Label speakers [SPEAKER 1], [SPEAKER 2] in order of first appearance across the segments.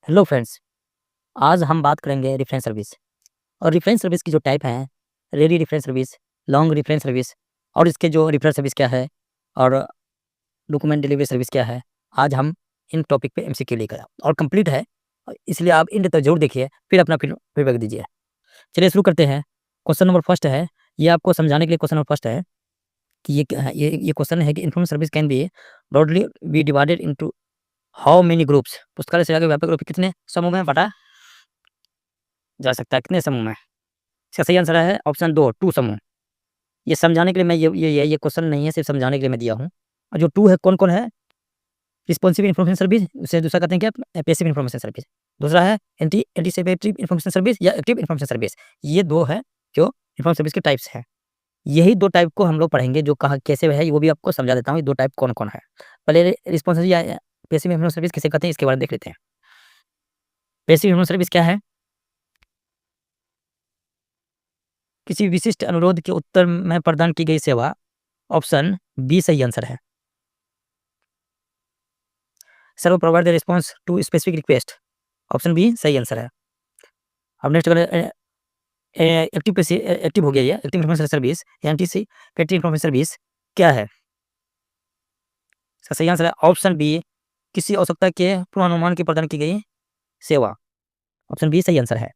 [SPEAKER 1] Hello friends, आज हम बात करेंगे रेफरेंस सर्विस। और रेफरेंस सर्विस की जो टाइप हैं, ready reference service, long reference service और इसके जो रेफरेंस सर्विस क्या है और डॉक्यूमेंट डिलीवरी सर्विस क्या है। आज हम इन टॉपिक पे एमसीक्यू लेकर आए और कंप्लीट है, इसलिए आप एंड तक जरूर देखिए, फिर अपना फीडबैक दीजिए। चलिए शुरू करते हैं। क्वेश्चन नंबर फर्स्ट है, ये आपको समझाने के लिए क्वेश्चन नंबर फर्स्ट है कि ये क्वेश्चन है कि information service can be broadly be divided into how many groups. पुस्तकालय सेवा के व्यापक रूप से कितने समूह में बांटा जा सकता है, कितने समूह में? इसका सही आंसर है ऑप्शन 2, 2 समूह। ये समझाने के लिए मैं ये क्वेश्चन नहीं है, सिर्फ समझाने के लिए मैं दिया हूँ। और जो 2 है कौन-कौन है? रिस्पॉन्सिव इन्फॉर्मेशन सर्विस, उसे दूसरा कहते हैं क्या? Passive information service. दूसरा है एंटीसिपेटिव इन्फॉर्मेशन सर्विस या एक्टिव इन्फॉर्मेशन सर्विस। ये 2 है जो इन्फॉर्मेशन सर्विस के टाइप्स हैं। यही 2 टाइप को हम लोग पढ़ेंगे, जो कहाँ कैसे है वो भी आपको समझा देता हूँ। ये 2 टाइप कौन-कौन है। पहले रिस्पॉन्सिव या पैसिव इन्फॉर्मेशन सर्विस किसे कहते हैं, इसके बारे में देख लेते हैं। पैसिव इन्फॉर्मेशन सर्विस क्या है? किसी विशिष्ट अनुरोध के उत्तर में प्रदान की गई सेवा। ऑप्शन बी सही आंसर है। Serve provide the response to specific request. Option B सही आंसर है। अब नेक्स्ट करें, एक्टिव हो गया ये active information service, anticipatory information service क्या है? इसका सही आंसर है ऑप्शन बी, किसी आवश्यकता के पूर्वानुमान की प्रदान की गई सेवा। ऑप्शन बी सही आंसर है।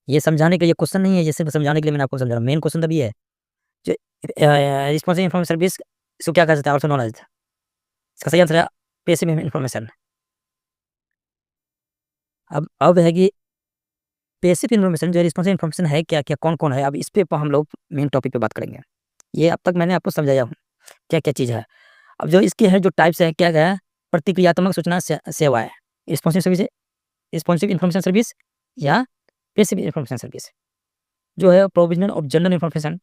[SPEAKER 1] ये समझाने के लिए क्वेश्चन नहीं है, ये सिर्फ समझाने के लिए मैंने आपको समझा रहा हूँ। मेन क्वेश्चन तभी है जो रिस्पॉन्सिव इन्फॉर्मेशन सर्विस इसको क्या कहा जाता है, ऑप्शन नॉन एज। इसका सही आंसर है पैसिव इन्फॉर्मेशन। अब है कि पैसिव इन्फॉर्मेशन जो रिस्पॉन्सिव इन्फॉर्मेशन है क्या-क्या, कौन-कौन है। अब इस पे हम लोग मेन टॉपिक पे बात करेंगे। ये अब तक मैंने आपको समझाया हूँ, क्या-क्या चीज़ है। अब जो इसके हैं जो टाइप्स है, क्या-क्या है? प्रतिक्रियात्मक सूचना सेवाएँ, responsive service, responsive information service या पैसिव इन्फॉर्मेशन सर्विस। जो है प्रोविजनल ऑफ जनरल इन्फॉर्मेशन,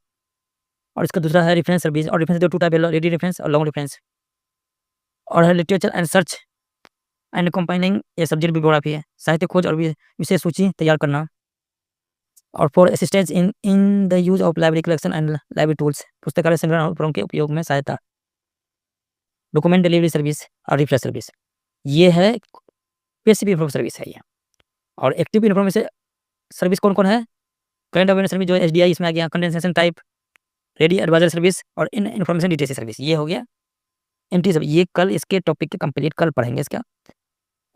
[SPEAKER 1] और इसका दूसरा है रेफरेंस सर्विस। और रेफरेंस जो 2 टाइप है, रेडी रेफरेंस और लॉन्ग रेफरेंस। और है literature and search and compiling, ये सब्जेक्ट बिब्लियोग्राफी है, साहित्य खोज और विषय सूची तैयार करना। और for assistance in the use of library collection and library tools, पुस्तकालय संग्रहण और उपकरणों के उपयोग में सहायता। डॉक्यूमेंट डिलीवरी सर्विस और रिफरेंस सर्विस, ये है पैसिव इन्फॉर्मेशन सर्विस है ये। और एक्टिव इन्फॉर्मेशन सर्विस कौन-कौन है? करंट अवेयरनेस सर्विस जो है एसडीआई इसमें आ गया, condensation type, ready advisor service और इन इन्फॉर्मेशन लिटरेसी सर्विस, ये हो गया एंटी सब। ये कल इसके टॉपिक के कंप्लीट कल पढ़ेंगे, इसका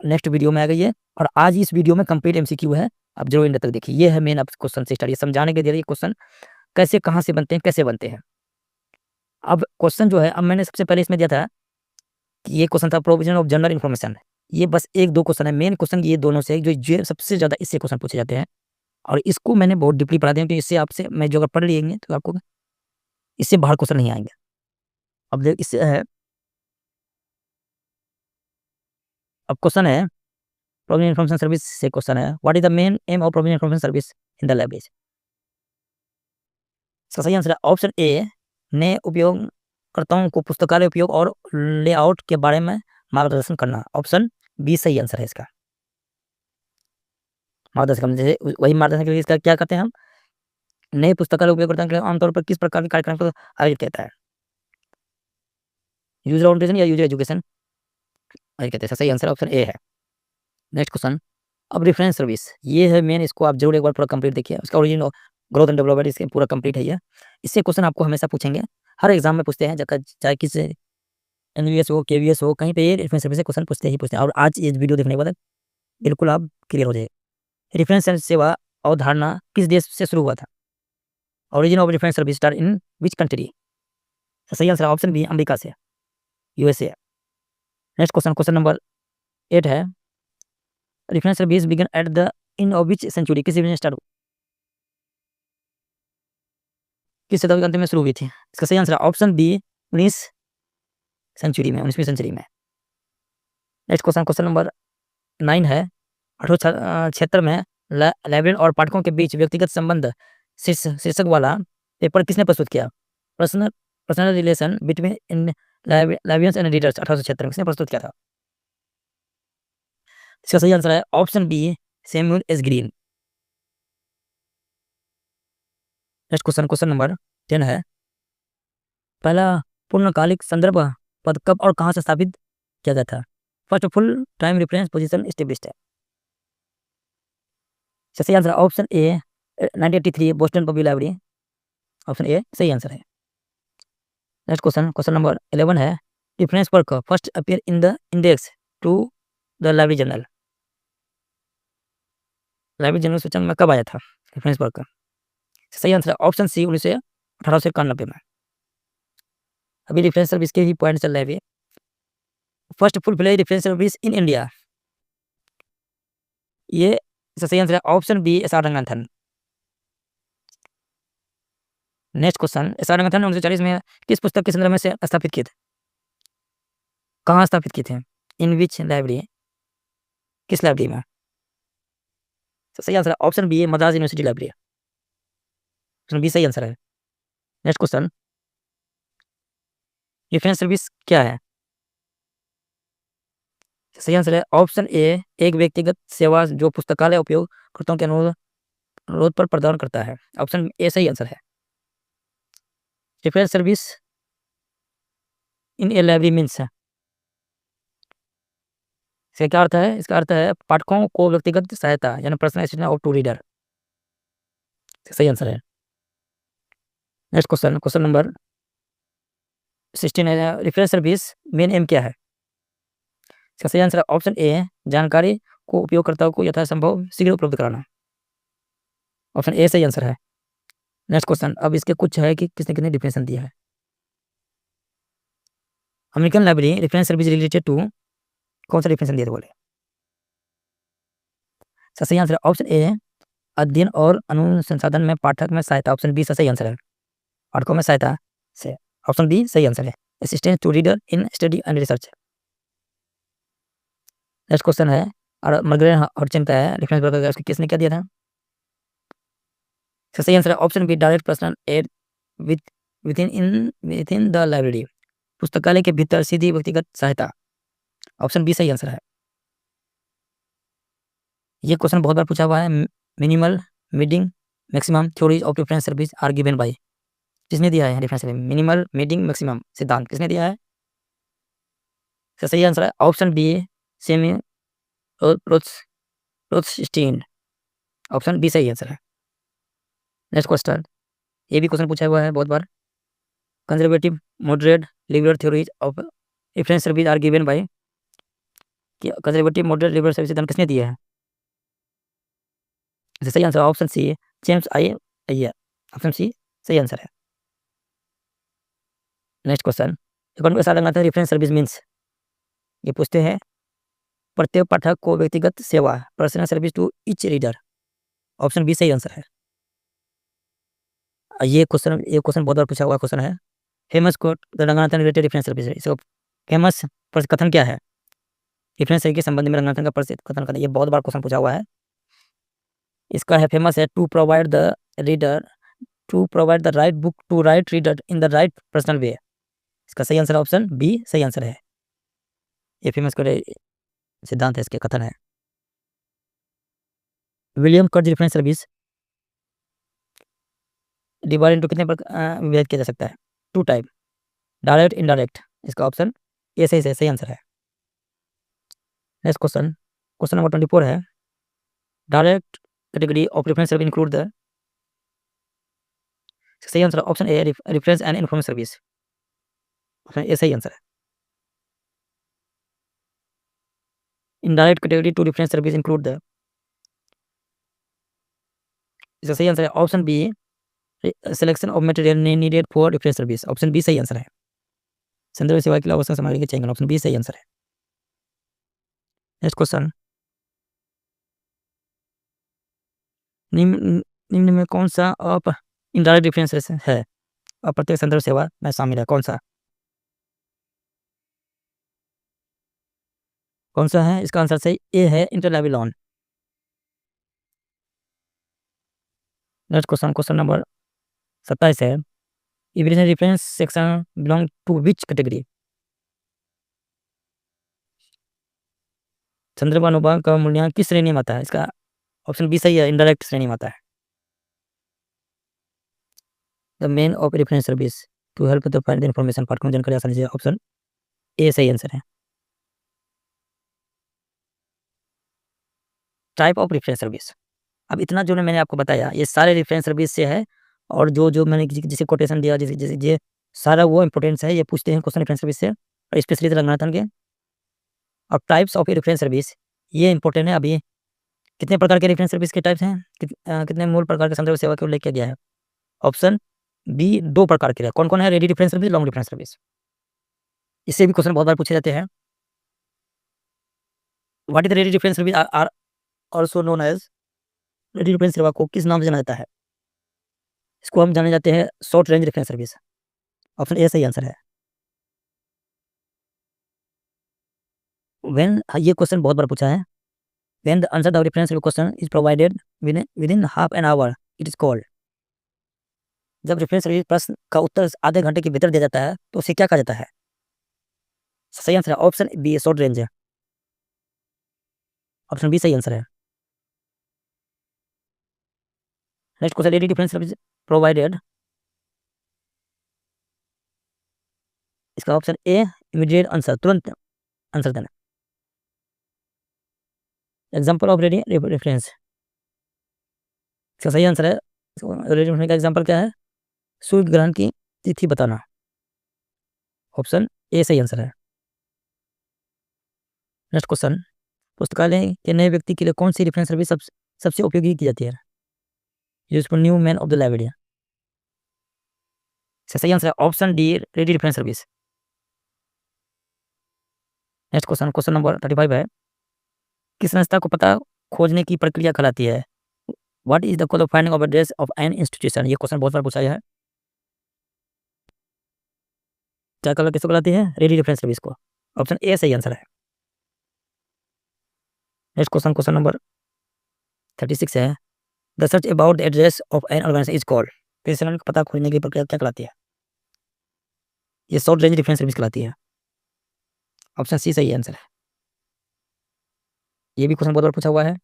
[SPEAKER 1] नेक्स्ट वीडियो में आ गई है। और आज इस वीडियो में कंप्लीट एमसीक्यू है, आप जरूर एंड तक देखिए। ये है मेन अब क्वेश्चन से स्टार्ट, ये समझाने के लिए क्वेश्चन कैसे कहाँ से बनते हैं, कैसे बनते हैं। अब क्वेश्चन जो है, अब मैंने सबसे पहले इसमें दिया था कि ये क्वेश्चन था प्रोविजन ऑफ जनरल इन्फॉर्मेशन। ये बस 1-2 क्वेश्चन है, मेन क्वेश्चन ये दोनों से जो सबसे ज़्यादा इससे क्वेश्चन पूछे जाते हैं। और इसको मैंने बहुत डीपली पढ़ा दिया, क्योंकि इससे आपसे मैं जो अगर पढ़ लेंगे तो आपको इससे बाहर क्वेश्चन नहीं आएंगे। अब देख इससे है, अब क्वेश्चन है प्रोविजन इन्फॉर्मेशन सर्विस से क्वेश्चन है, what is the main M of provision information service in the library. इसका सही आंसर है ऑप्शन ए, ने उपयोगकर्ताओं को पुस्तकालय उपयोग और लेआउट के बारे में मार्गदर्शन करना। ऑप्शन बी सही आंसर है इसका। मार्गदर्शन करना, जैसे वही मार्गदर्शन के लिए इसका क्या कहते हैं हम, नए पुस्तकालय उपयोगकर्ताओं के लिए आमतौर पर किस प्रकार के कार्यक्रम को आयोजित करता है? यूजर ओरिएंटेशन या यूजर एजुकेशन आयोजित करते हैं। इसका सही आंसर ऑप्शन ए है। नेक्स्ट क्वेश्चन, अब रेफरेंस सर्विस, ये है मेन, इसको आप जरूर एक बार पूरा कंप्लीट देखिए। उसका ओरिजिन, ग्रोथ एंड डेवलपमेंट, इसके पूरा कंप्लीट है ये। इससे क्वेश्चन आपको हमेशा पूछेंगे, हर एग्जाम में पूछते हैं, चाहे किस एनवीएस हो, केवीएस हो, कहीं पे ये रेफरेंस सर्विस से क्वेश्चन पूछते ही पूछते हैं। और आज ये वीडियो देखने के बाद बिल्कुल आप क्लियर हो जाएगा। रेफरेंस सेवा अवधारणा किस देश से शुरू हुआ था? Origin of reference service start in which country? सही आंसर ऑप्शन बी, अमेरिका से, USA. Next question, question number 8 है, reference service began at the end of which century, किस में स्टार्ट, किस शताब्दी के अंत में शुरू हुई थी? इसका सही आंसर है ऑप्शन बी, 19 सेंचुरी में, 19वीं सेंचुरी में। नेक्स्ट क्वेश्चन, क्वेश्चन नंबर 9 है, 1876 में लाइब्रेरियन और पाठकों के बीच व्यक्तिगत संबंध शीर्षक वाला पेपर किसने प्रस्तुत किया? Personal personal relation between in librarians and readers, 1876 में किसने प्रस्तुत किया था? इसका सही आंसर है option B, Samuel S Green. Next question, question number 10 है, पहला पूर्णकालिक संदर्भ पद कब और कहाँ से स्थापित किया गया था? First full time reference position established है। सही answer option A 1983 Boston public library, option A सही आंसर है। नेक्स्ट क्वेश्चन नंबर 11 है, reference work first appear in the index to the library journal. Library journal सूचक में कब आया था रेफरेंस वर्क? सही आंसर है ऑप्शन सी 1891 में। अभी रेफरेंस सर्विस के ही पॉइंट चल रहे हैं अभी। First full fledge reference service in India, ये इसका सही आंसर है option B S R Ranganathan. Next question, S R Ranganathan 1940 में किस पुस्तक के संदर्भ में से स्थापित किए थे? कहाँ स्थापित किए थे? इन विच लाइब्रेरी, किस लाइब्रेरी में? तो सही आंसर है option B Madras university library, option B सही आंसर है। नेक्स्ट क्वेश्चन, रेफरेंस सर्विस क्या है? सही आंसर है ऑप्शन ए एक व्यक्तिगत सेवा जो पुस्तकालय उपयोगकर्ताओं के अनुरोध पर प्रदान करता है, ऑप्शन ए सही आंसर है। रेफरेंस सर्विस इन ए लाइब्रेरी मीन्स, इसका क्या अर्थ है? इसका अर्थ है पाठकों को व्यक्तिगत सहायता यानी personal assistant of to reader, सही आंसर है। नेक्स्ट क्वेश्चन नंबर 16 है, रेफरेंस सर्विस मेन एम क्या है? इसका सही आंसर है ऑप्शन ए जानकारी को उपयोगकर्ताओं को यथासंभव शीघ्र उपलब्ध कराना, ऑप्शन ए सही आंसर है। नेक्स्ट क्वेश्चन, अब इसके कुछ है कि किसने कितने डिफिनेशन दिया है। American library reference service related to, कौन सा डिफिनेशन दिया था बोले? सही आंसर है ऑप्शन ए अध्ययन और अनुसंधान में पाठक में सहायता, ऑप्शन बी सही आंसर है। पाठकों में सहायता से, ऑप्शन बी सही आंसर है। Assistance to reader in study and research. Next question है, और मर्गरेट हॉटचिन का है, रेफरेंस वर्क उसको किसने क्या दिया था? सही आंसर है option B direct personal aid within the library, पुस्तकालय के भीतर सीधी व्यक्तिगत सहायता, ऑप्शन बी सही आंसर है। ये क्वेश्चन बहुत बार पूछा हुआ है, minimal medium maximum theories of reference service are given by, किसने दिया है reference service minimal medium maximum सिद्धांत किसने दिया है? सही आंसर है option B Sammy Rothstein, option B सही आंसर है। नेक्स्ट क्वेश्चन, ये भी क्वेश्चन पूछा हुआ है बहुत बार, conservative moderate liberal theories of reference service are given by, conservative moderate liberal service सिद्धांत किसने दिया है? सही answer option C James I Iyer, option C सही आंसर है। Next question, according to S R Ranganathan reference service means, ये पूछते हैं प्रत्येक पाठक को व्यक्तिगत सेवा personal service to each reader, option B सही आंसर है। ये क्वेश्चन बहुत बार पूछा हुआ क्वेश्चन है, famous quote the Ranganathan related reference service, इसको फेमस कथन क्या है रेफरेंस सर्विस के संबंध में रंगनाथन का प्रसिद्ध कथन का, ये बहुत बार क्वेश्चन पूछा हुआ है। इसका है फेमस है to provide the right book to right reader in the right personal way, इसका सही आंसर ऑप्शन बी सही आंसर है। ये फेमस सिद्धांत है, इसके कथन है। विलियम कर्ज रेफरेंस सर्विस डिवाइड इनटू कितने विभाजित किया जा सकता है? टू टाइप, डायरेक्ट इनडायरेक्ट, इसका ऑप्शन ए सही आंसर है। नेक्स्ट क्वेश्चन नंबर 24 है, direct category of reference service include the, सही answer option A reference and information service, option A सही आंसर है। Indirect category to reference service include the, इसका सही answer है option B selection of material needed for reference service, option B सही answer है। संदर्भ सेवा के लिए आवश्यक सामग्री के चयन, ऑप्शन बी सही आंसर है। नेक्स्ट क्वेश्चन, निम्न में कौन सा अप इनडायरेक्ट रेफरेंस है अप्रत्यक्ष संदर्भ सेवा में शामिल है? कौन सा है? इसका आंसर सही ए है interlibrary loan. Next question number 27 है, evaluation reference section belong to which category? संदर्भ अनुभाग का मूल्यांकन किस श्रेणी में आता है? इसका ऑप्शन बी सही है, इनडायरेक्ट श्रेणी में आता है। The main of reference service to help the find information, पाठकों जानकारी आसानी से, ऑप्शन ए सही आंसर है। टाइप ऑफ रेफरेंस सर्विस, अब इतना जो मैंने आपको बताया ये सारे रेफरेंस सर्विस से है, और जो मैंने जिसे कोटेशन दिया, जैसे ये सारा वो इंपॉर्टेंस है, ये पूछते हैं क्वेश्चन रेफरेंस सर्विस से, और स्पेशली रंगनाथन के। अब टाइप्स ऑफ रेफरेंस सर्विस ये इंपॉर्टेंट है। अब ये कितने प्रकार के रेफरेंस सर्विस के टाइप्स हैं, कितने मूल प्रकार के संदर्भ सेवा को उल्लेख किया गया है? ऑप्शन बी 2 प्रकार के। कौन-कौन है? Ready reference service, long reference service. इससे भी क्वेश्चन बहुत बार पूछे जाते हैं। What is the ready reference service are also known as. Ready reference सेवा को किस नाम से जाना जाता है? इसको हम जाने जाते हैं short range reference service. Option A सही आंसर है। व्हेन ये क्वेश्चन बहुत बार पूछा है। When the answer the reference question is provided within half an hour it is called. जब रेफरेंस सर्विस प्रश्न का उत्तर आधे घंटे के भीतर दिया जाता है तो उसे क्या कहा जाता है? सही आंसर है ऑप्शन बी शॉर्ट रेंज है। ऑप्शन बी सही आंसर है। Next question, ready reference service provided, इसका ऑप्शन ए इमीडिएट आंसर, तुरंत आंसर देना। एग्जांपल ऑफ रेडी रेफरेंस, इसका सही आंसर है। रेडी रेफरेंस का एग्जांपल क्या है? सूर्य ग्रहण की तिथि बताना। ऑप्शन ए सही आंसर है। नेक्स्ट क्वेश्चन, पुस्तकालय के नए व्यक्ति के लिए कौन सी रेफरेंस सर्विस सबसे उपयोगी की जाती है? Useful new man of the library. इसका सही आंसर है option D ready reference service. Next question, question number 35 है, किस संस्था को पता खोजने की प्रक्रिया कहलाती है? What is the code of finding of address of an institution. ये क्वेश्चन बहुत बार पूछा गया है। क्या कलर किसको कहलाती है? रेडी रेफरेंस सर्विस को। ऑप्शन ए सही आंसर है। नेक्स्ट क्वेश्चन, क्वेश्चन नंबर 36 है, the search about the address of an organisation is called. किसी संगठन को पता खोजने की प्रक्रिया क्या कहलाती है? ये शॉर्ट रेंज रेफरेंस सर्विस कहलाती है। ऑप्शन सी सही आंसर है। ये भी क्वेश्चन बहुत बार पूछा हुआ है।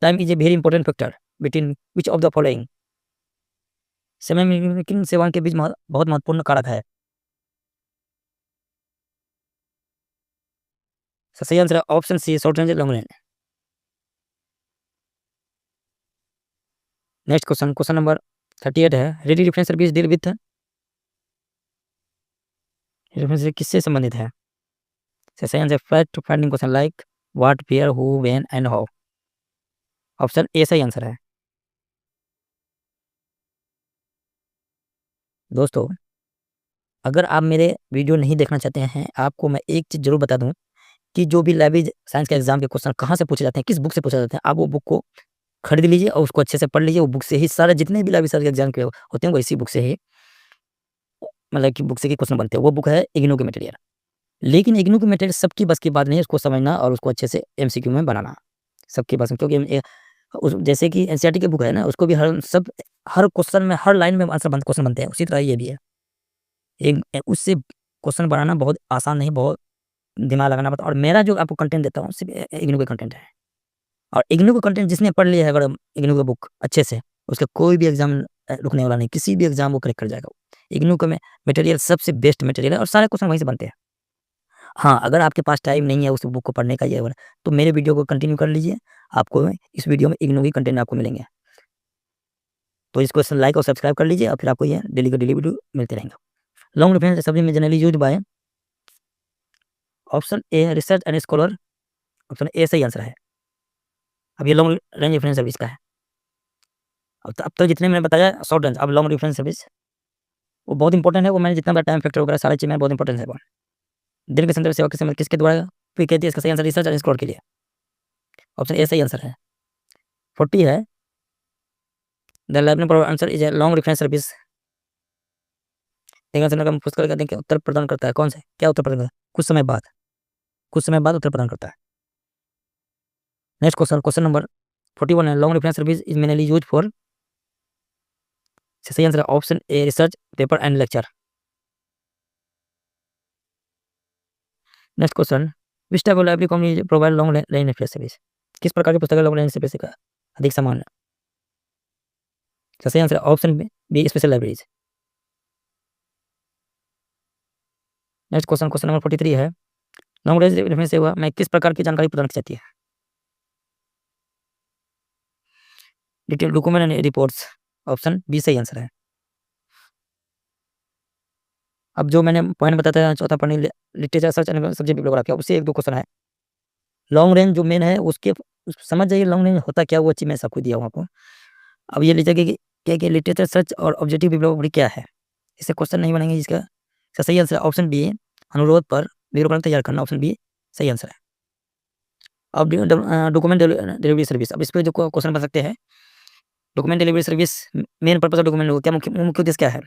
[SPEAKER 1] Time is a very important factor between which of the following. समय में किन सेवाओं के बीच बहुत महत्वपूर्ण कारक है? सही आंसर है option C short range long range. Next question, question number 38 है, ready reference service deal with, reference किससे संबंधित है? सही answer fact finding question like what, where, who, when and how. Option A सही आंसर है। दोस्तों, अगर आप मेरे वीडियो नहीं देखना चाहते हैं, आपको मैं एक चीज़ ज़रूर बता दूं कि जो भी लाइब्रेरी साइंस के एग्जाम के क्वेश्चन कहाँ से पूछे जाते हैं, किस बुक से पूछे जाते हैं, आप वो बुक को खरीद लीजिए और उसको अच्छे से पढ़ लीजिए। वो बुक से ही सारे जितने भी लाइब्रेरी साइंस के एग्जाम के होते हैं वो इसी बुक से ही, मतलब कि बुक से ही क्वेश्चन बनते हैं। वो बुक है इग्नू की मटेरियल। लेकिन इग्नू की मटेरियल सबकी बस की बात नहीं है, उसको समझना और उसको अच्छे से एमसीक्यू में बनाना सबके पास में, क्योंकि जैसे कि एनसीईआरटी की बुक है ना, उसको भी हर क्वेश्चन में हर लाइन में आंसर क्वेश्चन बनते हैं, उसी तरह ये भी है। उससे क्वेश्चन बनाना बहुत आसान नहीं, बहुत दिमाग लगाना पड़ता है। और मेरा जो आपको कंटेंट देता हूँ सिर्फ इग्नू का कंटेंट है, और इग्नू का कंटेंट जिसने पढ़ लिया है अगर इग्नू का बुक अच्छे से, उसका कोई भी एग्जाम रुकने वाला नहीं, किसी भी एग्जाम वो क्रैक कर जाएगा। इग्नू का मटेरियल सबसे बेस्ट मटेरियल है और सारे क्वेश्चन वहीं से बनते हैं। हाँ, अगर आपके पास टाइम नहीं है उस बुक को पढ़ने का ये वाला, तो मेरे वीडियो को कंटिन्यू कर लीजिए, आपको इस वीडियो में इग्नू की कंटेंट आपको मिलेंगे। तो इसको लाइक और सब्सक्राइब कर लीजिए और फिर आपको ये डेली का डेली वीडियो मिलते रहेंगे। लॉन्ग रेफरेंस सब्जेक्ट में generally used by, option a research and scholar. Option A सही आंसर है। अब ये लॉन्ग रेंज रेफरेंस सर्विस का है। अब तो जितने मैंने बताया शॉर्ट रेंज, अब लॉन्ग रेफरेंस सर्विस वो बहुत इंपॉर्टेंट है। वो मैंने जितना बड़ा टाइम फैक्टर वगैरह सारी चीज़ में बहुत इंपॉर्टेंट है। वो दिन के संदर्भ सेवा के समय किसके द्वारा फिर कहती है? इसका सही आंसर रिसर्च एंड स्कॉलर के लिए। ऑप्शन ए सही आंसर है। 40 है, the library answer is a long reference service. पुस्तक कहते हैं कि उत्तर प्रदान करता है। कौन से? क्या उत्तर प्रदान करता है? कुछ समय बाद उत्तर प्रदान करता है। नेक्स्ट क्वेश्चन, क्वेश्चन नंबर 41 है, long reference service is mainly use for. सही आंसर है option a research paper and lecture. Next question, which type of library company provide long range reference service. किस प्रकार की पुस्तक लॉन्ग रेंज सर्विस का अधिक समान है? सही आंसर है option B special libraries. Next question, question number 43 है, लॉन्ग रेंज रेफरेंस सेवा में किस प्रकार की जानकारी प्रदान की जाती है? Detail document and reports, option B सही आंसर है। अब जो मैंने पॉइंट बताया चौथा point literature search and subject bibliography, उससे एक दो क्वेश्चन है। लॉन्ग रेंज जो मेन है उसके समझ जाइए लॉन्ग रेंज होता क्या, वो चीज़ मैं सबको दिया हूँ आपको। अब ये लीजिए कि क्या लिटरेचर सर्च और ऑब्जेक्टिव बिब्लियोग्राफी क्या है, इससे क्वेश्चन नहीं बनेंगे। इसका सही आंसर है ऑप्शन बी, अनुरोध पर बिब्लियोग्राफी तैयार करना, ऑप्शन बी सही आंसर है। अब डॉक्यूमेंट डिलीवरी सर्विस, अब इस पर जो क्वेश्चन बन सकते हैं, document delivery service main purpose of document क्या मुख्य उद्देश्य क्या है,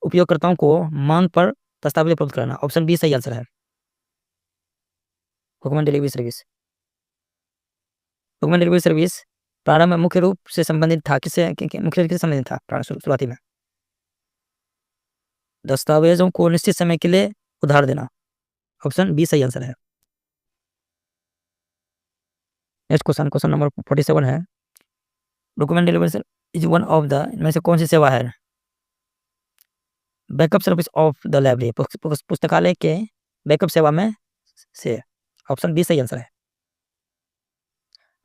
[SPEAKER 1] उपयोगकर्ताओं को मांग पर दस्तावेज उपलब्ध कराना, ऑप्शन बी सही आंसर है। Document delivery service, document delivery service प्रारंभ में मुख्य रूप से संबंधित था, मुख्य रूप से संबंधित था शुरुआती में दस्तावेजों को निश्चित समय के लिए उधार देना, ऑप्शन बी सही आंसर है। नेक्स्ट क्वेश्चन नंबर 47 है, document delivery is one of the इनमें से कौन सी सेवा है, backup service of the library, पुस्तकालय के बैकअप सेवा में से, ऑप्शन बी सही आंसर है।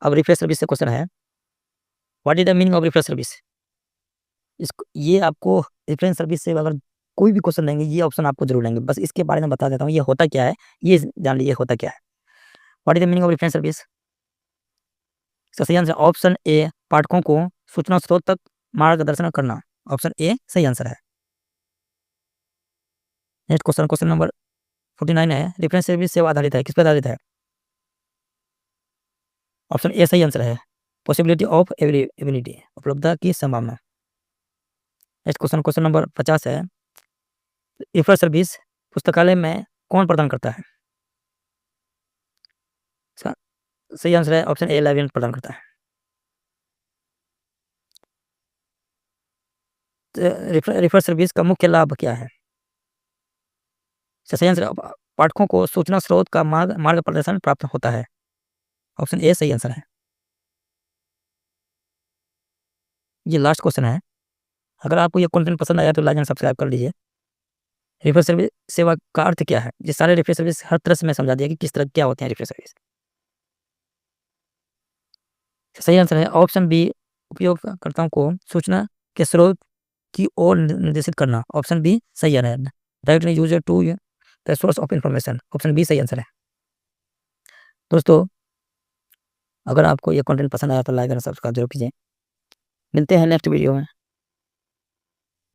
[SPEAKER 1] अब रिफ्रेश सर्विस से क्वेश्चन है, what is the meaning of refresh service, इसको ये आपको रिफरेंस सर्विस से अगर कोई भी क्वेश्चन देंगे ये ऑप्शन आपको जरूर लेंगे, बस इसके बारे में बता देता हूँ ये होता क्या है, ये जान लीजिए होता क्या है। What is the meaning of reference service, इसका सही आंसर ऑप्शन ए, पाठकों को सूचना स्रोत तक मार्गदर्शन करना, ऑप्शन ए सही आंसर है। नेक्स्ट क्वेश्चन नंबर 49 है, रेफरेंस सर्विस सेवा आधारित है, किस पर आधारित है, ऑप्शन ए सही आंसर है, पॉसिबिलिटी ऑफ एबिलिटी, उपलब्धता की संभावना। नेक्स्ट क्वेश्चन नंबर 50 है, रेफरेंस सर्विस पुस्तकालय में कौन प्रदान करता है, इसका सही आंसर है ऑप्शन ए, लाइब्रेरियन प्रदान करता है। रेफरेंस सर्विस का मुख्य लाभ क्या है, सही आंसर पाठकों को सूचना स्रोत का मार्ग प्रदर्शन प्राप्त होता है, ऑप्शन ए सही आंसर है। ये लास्ट क्वेश्चन है, अगर आपको ये कंटेंट पसंद आया तो लाइक एंड सब्सक्राइब कर लीजिए। रेफरेंस सर्विस सेवा का अर्थ क्या है, ये सारे रेफरेंस सर्विस हर तरह से मैं समझा दिया कि किस तरह क्या होते हैं रेफरेंस सर्विस। सही आंसर है ऑप्शन बी, उपयोगकर्ताओं को सूचना के स्रोत की ओर निर्देशित करना, ऑप्शन बी सही है, directly user to the source of information, option B सही आंसर है। दोस्तों अगर आपको ये कंटेंट पसंद आया तो लाइक और सब्सक्राइब जरूर कीजिए, मिलते हैं नेक्स्ट वीडियो में।